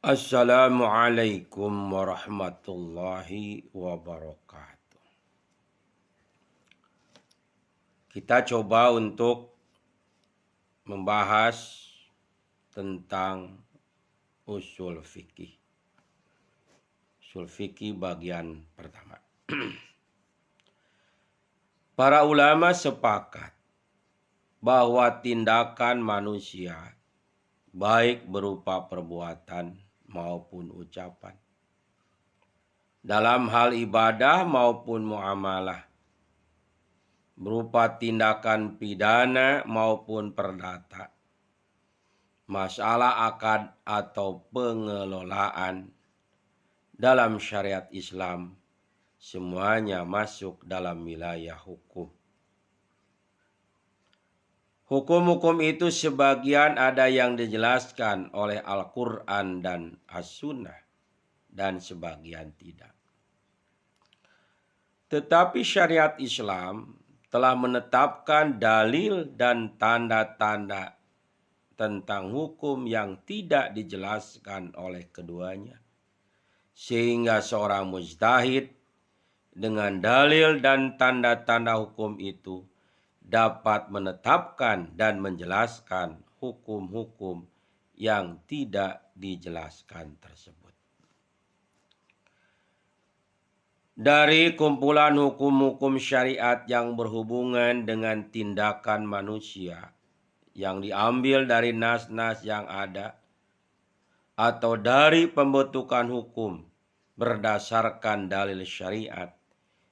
Assalamualaikum warahmatullahi wabarakatuh. Kita coba untuk membahas tentang usul fikih. Usul fikih bagian pertama. Para ulama sepakat bahwa tindakan manusia baik berupa perbuatan maupun ucapan, dalam hal ibadah maupun muamalah, berupa tindakan pidana maupun perdata, masalah akad atau pengelolaan dalam syariat Islam, semuanya masuk dalam wilayah hukum. Hukum-hukum itu sebagian ada yang dijelaskan oleh Al-Quran dan As-Sunnah, dan sebagian tidak. Tetapi syariat Islam telah menetapkan dalil dan tanda-tanda tentang hukum yang tidak dijelaskan oleh keduanya, sehingga seorang mujtahid dengan dalil dan tanda-tanda hukum itu dapat menetapkan dan menjelaskan hukum-hukum yang tidak dijelaskan tersebut. Dari kumpulan hukum-hukum syariat yang berhubungan dengan tindakan manusia yang diambil dari nas-nas yang ada, atau dari pembentukan hukum berdasarkan dalil syariat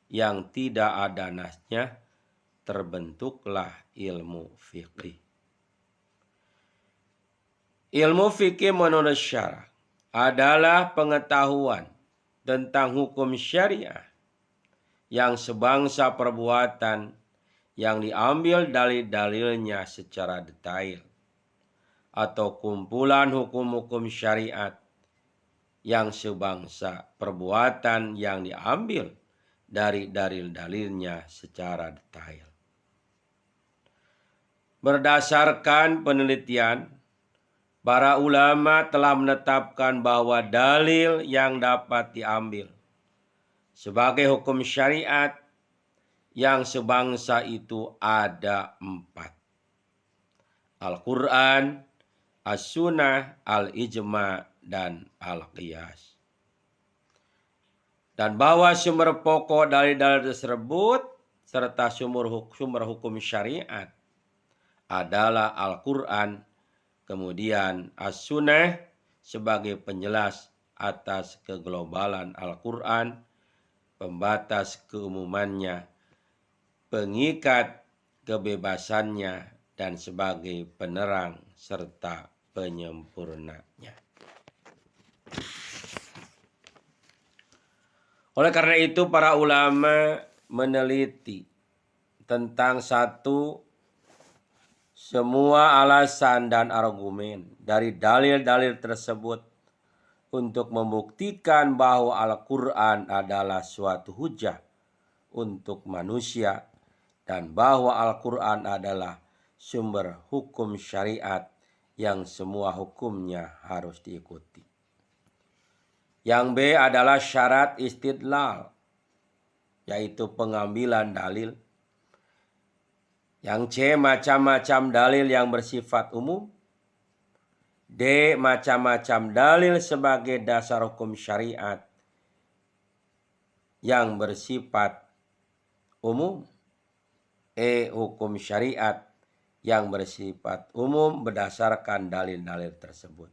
yang tidak ada nasnya, terbentuklah ilmu fikih. Ilmu fikih menurut syara adalah pengetahuan tentang hukum syariah yang sebangsa perbuatan yang diambil dari dalilnya secara detail, atau kumpulan hukum-hukum syariat yang sebangsa perbuatan yang diambil dari dalil-dalilnya secara detail. Berdasarkan penelitian, para ulama telah menetapkan bahwa dalil yang dapat diambil sebagai hukum syariat yang sebangsa itu ada 4. Al-Quran, As-Sunnah, Al-Ijma, dan Al-Qiyas. Dan bahwa sumber pokok dari dalil tersebut serta sumber hukum syariat adalah Al-Quran, kemudian As-Sunnah sebagai penjelas atas keglobalan Al-Quran, pembatas keumumannya, pengikat kebebasannya, dan sebagai penerang serta penyempurnanya. Oleh karena itu, para ulama meneliti tentang semua alasan dan argumen dari dalil-dalil tersebut untuk membuktikan bahwa Al-Quran adalah suatu hujah untuk manusia dan bahwa Al-Quran adalah sumber hukum syariat yang semua hukumnya harus diikuti. Yang B adalah syarat istidlal, yaitu pengambilan dalil. Yang C macam-macam dalil yang bersifat umum. D macam-macam dalil sebagai dasar hukum syariat yang bersifat umum. E hukum syariat yang bersifat umum berdasarkan dalil-dalil tersebut.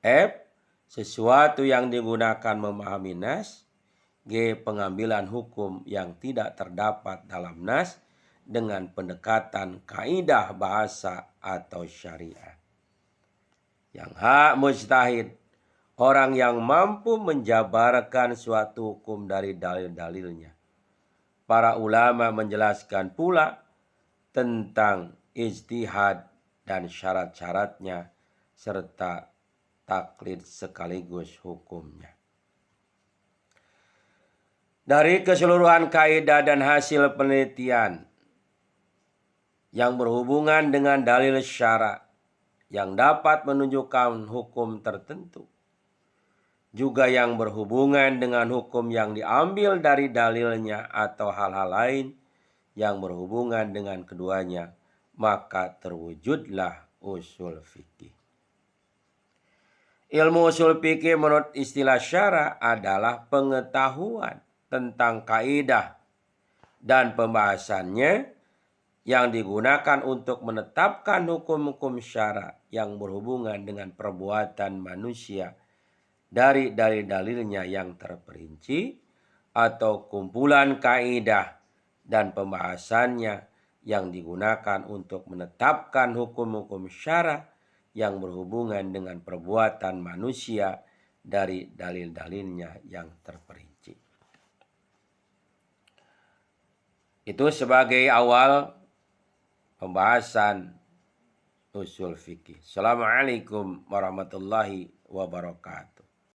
F sesuatu yang digunakan memahami nas. G pengambilan hukum yang tidak terdapat dalam nas dengan pendekatan kaidah bahasa atau syariat. Yang H mujtahid, orang yang mampu menjabarkan suatu hukum dari dalil-dalilnya. Para ulama menjelaskan pula tentang ijtihad dan syarat-syaratnya serta taklid sekaligus hukumnya. Dari keseluruhan kaidah dan hasil penelitian yang berhubungan dengan dalil syara yang dapat menunjukkan hukum tertentu, juga yang berhubungan dengan hukum yang diambil dari dalilnya atau hal-hal lain yang berhubungan dengan keduanya, maka terwujudlah usul fikih. Ilmu usul fikih menurut istilah syara adalah pengetahuan tentang kaidah dan pembahasannya yang digunakan untuk menetapkan hukum-hukum syara yang berhubungan dengan perbuatan manusia dari dalil-dalilnya yang terperinci atau kumpulan kaidah dan pembahasannya yang digunakan untuk menetapkan hukum-hukum syara yang berhubungan dengan perbuatan manusia dari dalil-dalilnya yang terperinci. Itu sebagai awal pembahasan usul fikih. Assalamualaikum warahmatullahi wabarakatuh.